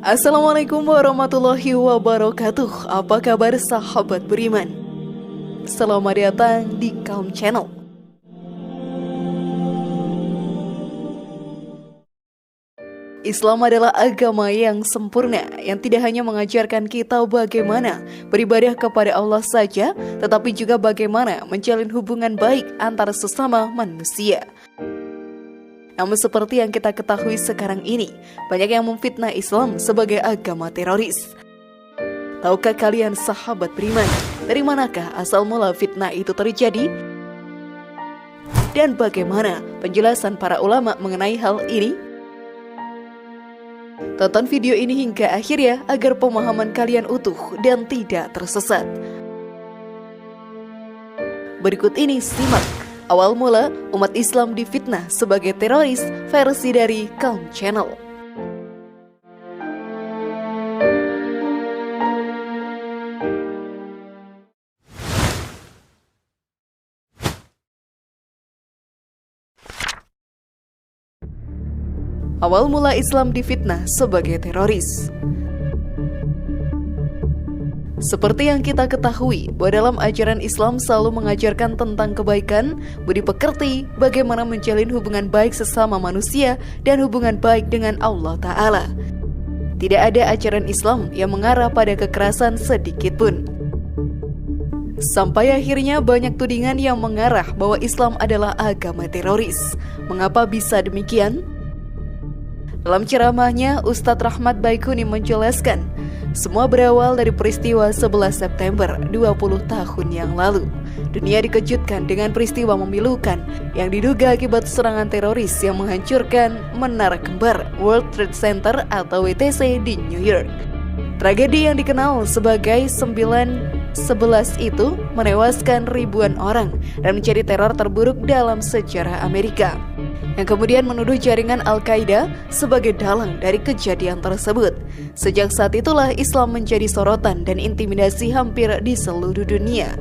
Assalamualaikum warahmatullahi wabarakatuh. Apa kabar sahabat beriman? Selamat datang di Calm Channel. Islam adalah agama yang sempurna, yang tidak hanya mengajarkan kita bagaimana beribadah kepada Allah saja, tetapi juga bagaimana menjalin hubungan baik antara sesama manusia. Namun seperti yang kita ketahui sekarang ini, banyak yang memfitnah Islam sebagai agama teroris. Tahukah kalian sahabat beriman, dari manakah asal mula fitnah itu terjadi? Dan bagaimana penjelasan para ulama mengenai hal ini? Tonton video ini hingga akhir ya, agar pemahaman kalian utuh dan tidak tersesat. Berikut ini simak awal mula umat Islam difitnah sebagai teroris versi dari Calm Channel. Awal mula Islam difitnah sebagai teroris. Seperti yang kita ketahui, bahwa dalam ajaran Islam selalu mengajarkan tentang kebaikan, budi pekerti, bagaimana menjalin hubungan baik sesama manusia, dan hubungan baik dengan Allah Ta'ala. Tidak ada ajaran Islam yang mengarah pada kekerasan sedikit pun. Sampai akhirnya banyak tudingan yang mengarah bahwa Islam adalah agama teroris. Mengapa bisa demikian? Dalam ceramahnya, Ustadz Rahmat Baikuni menjelaskan, semua berawal dari peristiwa 11 September 20 tahun yang lalu. Dunia dikejutkan dengan peristiwa memilukan yang diduga akibat serangan teroris yang menghancurkan Menara Kembar World Trade Center atau WTC di New York. Tragedi yang dikenal sebagai 9/11 itu menewaskan ribuan orang dan menjadi teror terburuk dalam sejarah Amerika, yang kemudian menuduh jaringan Al-Qaeda sebagai dalang dari kejadian tersebut. Sejak saat itulah Islam menjadi sorotan dan intimidasi hampir di seluruh dunia.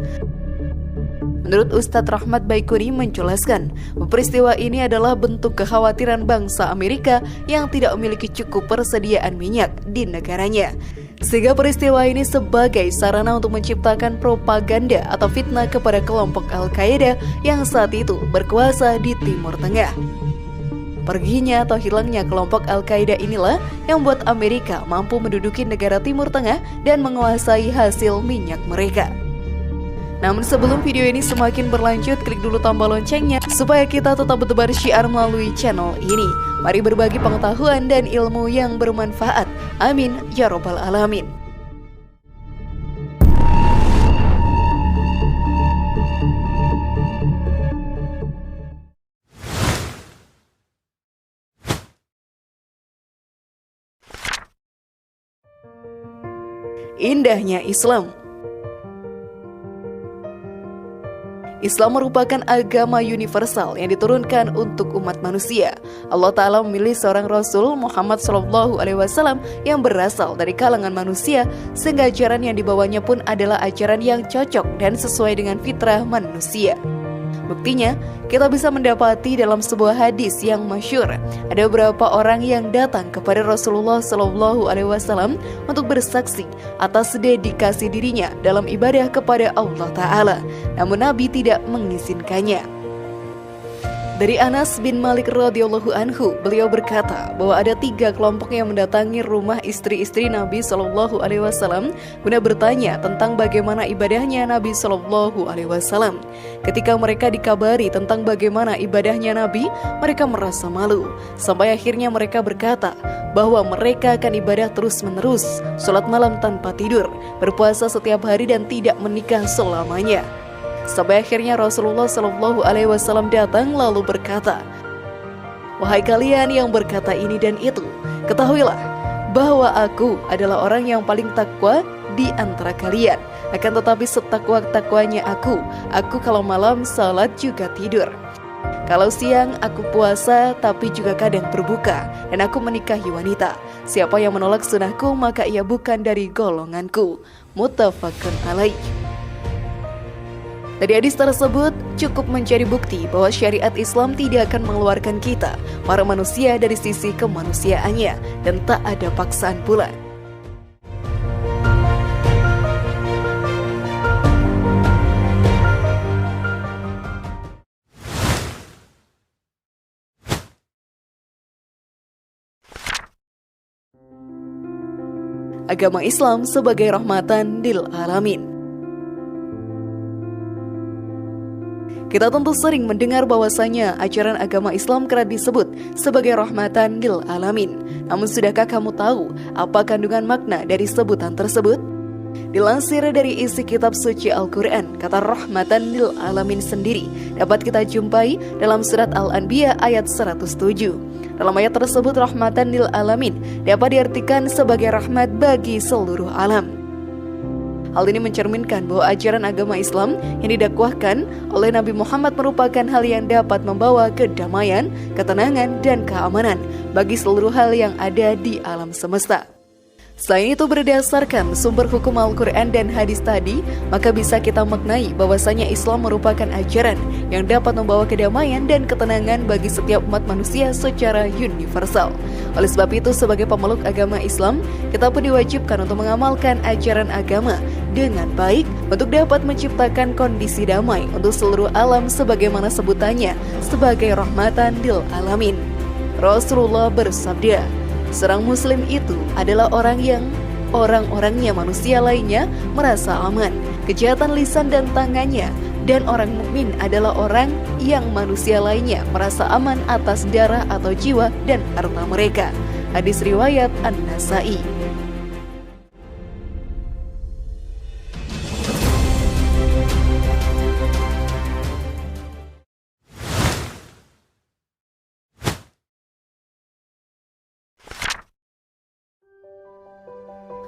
Menurut Ustadz Rahmat Baikuni menjelaskan, peristiwa ini adalah bentuk kekhawatiran bangsa Amerika yang tidak memiliki cukup persediaan minyak di negaranya, sehingga peristiwa ini sebagai sarana untuk menciptakan propaganda atau fitnah kepada kelompok Al-Qaeda yang saat itu berkuasa di Timur Tengah. Perginya atau hilangnya kelompok Al-Qaeda inilah yang membuat Amerika mampu menduduki negara Timur Tengah dan menguasai hasil minyak mereka. Namun sebelum video ini semakin berlanjut, klik dulu tombol loncengnya supaya kita tetap bertebar syiar melalui channel ini. Mari berbagi pengetahuan dan ilmu yang bermanfaat. Amin ya robbal alamin. Indahnya Islam. Islam merupakan agama universal yang diturunkan untuk umat manusia. Allah Ta'ala memilih seorang Rasul Muhammad SAW yang berasal dari kalangan manusia, sehingga ajaran yang dibawanya pun adalah ajaran yang cocok dan sesuai dengan fitrah manusia. Buktinya, kita bisa mendapati dalam sebuah hadis yang masyhur, ada beberapa orang yang datang kepada Rasulullah SAW untuk bersaksi atas dedikasi dirinya dalam ibadah kepada Allah Ta'ala. Namun Nabi tidak mengizinkannya. Dari Anas bin Malik radhiyallahu anhu, beliau berkata bahwa ada 3 kelompok yang mendatangi rumah istri-istri Nabi SAW guna bertanya tentang bagaimana ibadahnya Nabi SAW. Ketika mereka dikabari tentang bagaimana ibadahnya Nabi, mereka merasa malu. Sampai akhirnya mereka berkata bahwa mereka akan ibadah terus-menerus, sholat malam tanpa tidur, berpuasa setiap hari dan tidak menikah selamanya. Sampai akhirnya Rasulullah SAW datang lalu berkata, "Wahai kalian yang berkata ini dan itu, ketahuilah bahwa aku adalah orang yang paling takwa di antara kalian. Akan tetapi setakwa-takwanya aku kalau malam salat juga tidur. Kalau siang aku puasa tapi juga kadang berbuka, dan aku menikahi wanita. Siapa yang menolak sunahku maka ia bukan dari golonganku." Muttafaqun alaih. Dari hadis tersebut cukup menjadi bukti bahwa syariat Islam tidak akan mengeluarkan kita, para manusia, dari sisi kemanusiaannya, dan tak ada paksaan pula. Agama Islam sebagai rahmatan lil alamin. Kita tentu sering mendengar bahwasanya ajaran agama Islam kerap disebut sebagai rahmatan lil alamin. Namun sudahkah kamu tahu apa kandungan makna dari sebutan tersebut? Dilansir dari isi kitab suci Al-Quran, kata rahmatan lil alamin sendiri dapat kita jumpai dalam surat Al-Anbiya ayat 107. Dalam ayat tersebut, rahmatan lil alamin dapat diartikan sebagai rahmat bagi seluruh alam. Hal ini mencerminkan bahwa ajaran agama Islam yang didakwahkan oleh Nabi Muhammad merupakan hal yang dapat membawa kedamaian, ketenangan, dan keamanan bagi seluruh hal yang ada di alam semesta. Selain itu, berdasarkan sumber hukum Al-Quran dan hadis tadi, maka bisa kita maknai bahwasanya Islam merupakan ajaran yang dapat membawa kedamaian dan ketenangan bagi setiap umat manusia secara universal. Oleh sebab itu, sebagai pemeluk agama Islam, kita pun diwajibkan untuk mengamalkan ajaran agama dengan baik untuk dapat menciptakan kondisi damai untuk seluruh alam sebagaimana sebutannya sebagai rahmatan lil alamin. Rasulullah bersabda, seorang muslim itu adalah orang-orangnya manusia lainnya merasa aman, kejahatan lisan dan tangannya, dan orang mukmin adalah orang yang manusia lainnya merasa aman atas darah atau jiwa dan harta mereka. Hadis riwayat An-Nasa'i.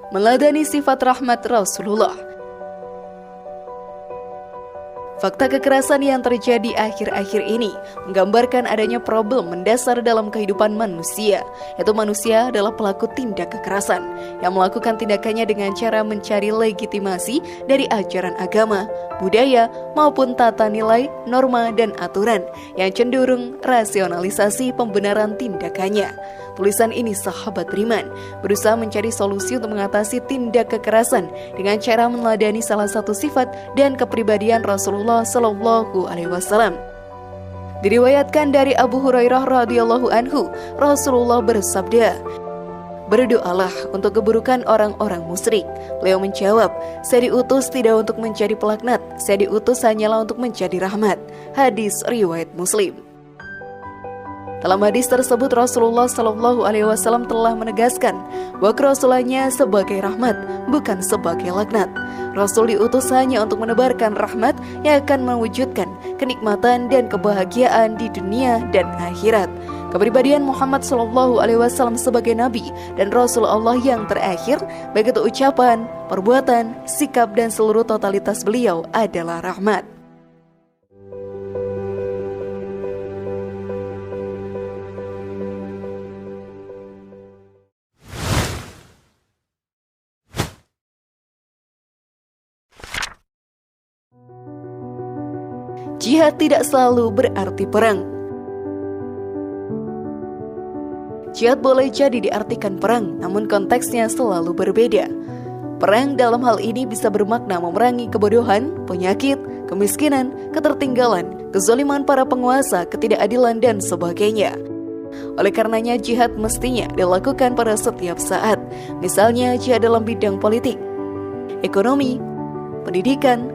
Meladani sifat rahmat Rasulullah. Fakta kekerasan yang terjadi akhir-akhir ini menggambarkan adanya problem mendasar dalam kehidupan manusia, yaitu manusia adalah pelaku tindak kekerasan yang melakukan tindakannya dengan cara mencari legitimasi dari ajaran agama, budaya, maupun tata nilai, norma, dan aturan yang cenderung rasionalisasi pembenaran tindakannya. Tulisan ini sahabat beriman berusaha mencari solusi untuk mengatasi tindak kekerasan dengan cara meneladani salah satu sifat dan kepribadian Rasulullah Shallallahu Alaihi Wasallam. Diriwayatkan dari Abu Hurairah radhiyallahu anhu, Rasulullah bersabda, "Berdoalah untuk keburukan orang-orang musyrik." Beliau menjawab, "Saya diutus tidak untuk menjadi pelaknat, saya diutus hanyalah untuk menjadi rahmat." Hadis riwayat Muslim. Dalam hadis tersebut, Rasulullah Shallallahu Alaihi Wasallam telah menegaskan bahwa kerasulannya sebagai rahmat, bukan sebagai laknat. Rasul diutus hanya untuk menebarkan rahmat yang akan mewujudkan kenikmatan dan kebahagiaan di dunia dan akhirat. Kepribadian Muhammad Shallallahu Alaihi Wasallam sebagai Nabi dan Rasul Allah yang terakhir, baik itu ucapan, perbuatan, sikap, dan seluruh totalitas beliau adalah rahmat. Jihad tidak selalu berarti perang. Jihad boleh jadi diartikan perang, namun konteksnya selalu berbeda. Perang dalam hal ini bisa bermakna memerangi kebodohan, penyakit, kemiskinan, ketertinggalan, kezaliman para penguasa, ketidakadilan, dan sebagainya. Oleh karenanya, jihad mestinya dilakukan pada setiap saat. Misalnya jihad dalam bidang politik, ekonomi, pendidikan,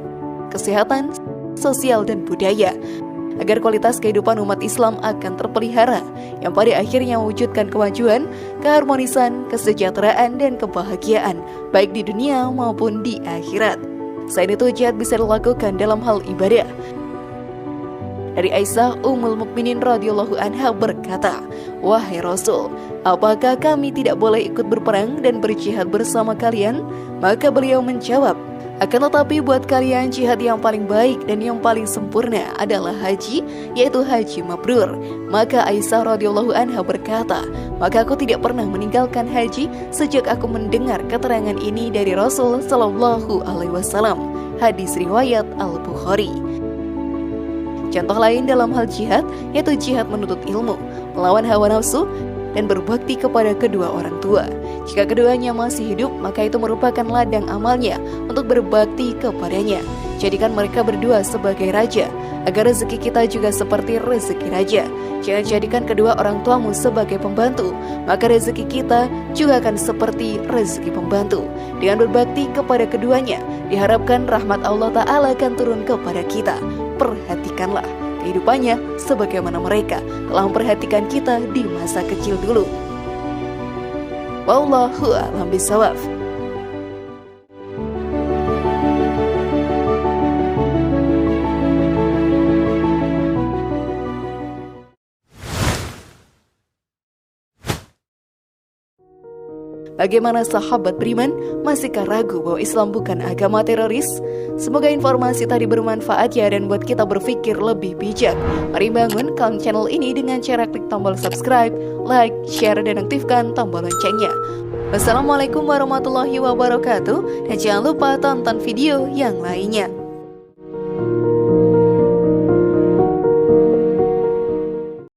kesehatan, sosial, dan budaya, agar kualitas kehidupan umat Islam akan terpelihara, yang pada akhirnya mewujudkan kemajuan, keharmonisan, kesejahteraan, dan kebahagiaan baik di dunia maupun di akhirat. Selain itu, jihad bisa dilakukan dalam hal ibadah. Dari Aisyah Ummul Mukminin radhiyallahu anha berkata, "Wahai Rasul, apakah kami tidak boleh ikut berperang dan berjihad bersama kalian?" Maka beliau menjawab, "Akan tetapi buat kalian jihad yang paling baik dan yang paling sempurna adalah haji, yaitu haji mabrur." Maka Aisyah radhiyallahu anha berkata, "Maka aku tidak pernah meninggalkan haji sejak aku mendengar keterangan ini dari Rasul sallallahu alaihi wasallam." Hadis riwayat Al-Bukhari. Contoh lain dalam hal jihad yaitu jihad menuntut ilmu, melawan hawa nafsu, dan berbakti kepada kedua orang tua. Jika keduanya masih hidup, maka itu merupakan ladang amalnya untuk berbakti kepadanya. Jadikan mereka berdua sebagai raja, agar rezeki kita juga seperti rezeki raja. Jangan jadikan kedua orang tuamu sebagai pembantu, maka rezeki kita juga akan seperti rezeki pembantu. Dengan berbakti kepada keduanya, diharapkan rahmat Allah Ta'ala akan turun kepada kita. Perhatikanlah kehidupannya sebagaimana mereka telah memperhatikan kita di masa kecil dulu. Wallahu a'lam bishawab. Bagaimana sahabat beriman? Masihkah ragu bahwa Islam bukan agama teroris? Semoga informasi tadi bermanfaat ya dan buat kita berpikir lebih bijak. Mari bangun kaum channel ini dengan cara klik tombol subscribe, like, share, dan aktifkan tombol loncengnya. Wassalamualaikum warahmatullahi wabarakatuh. Dan jangan lupa tonton video yang lainnya.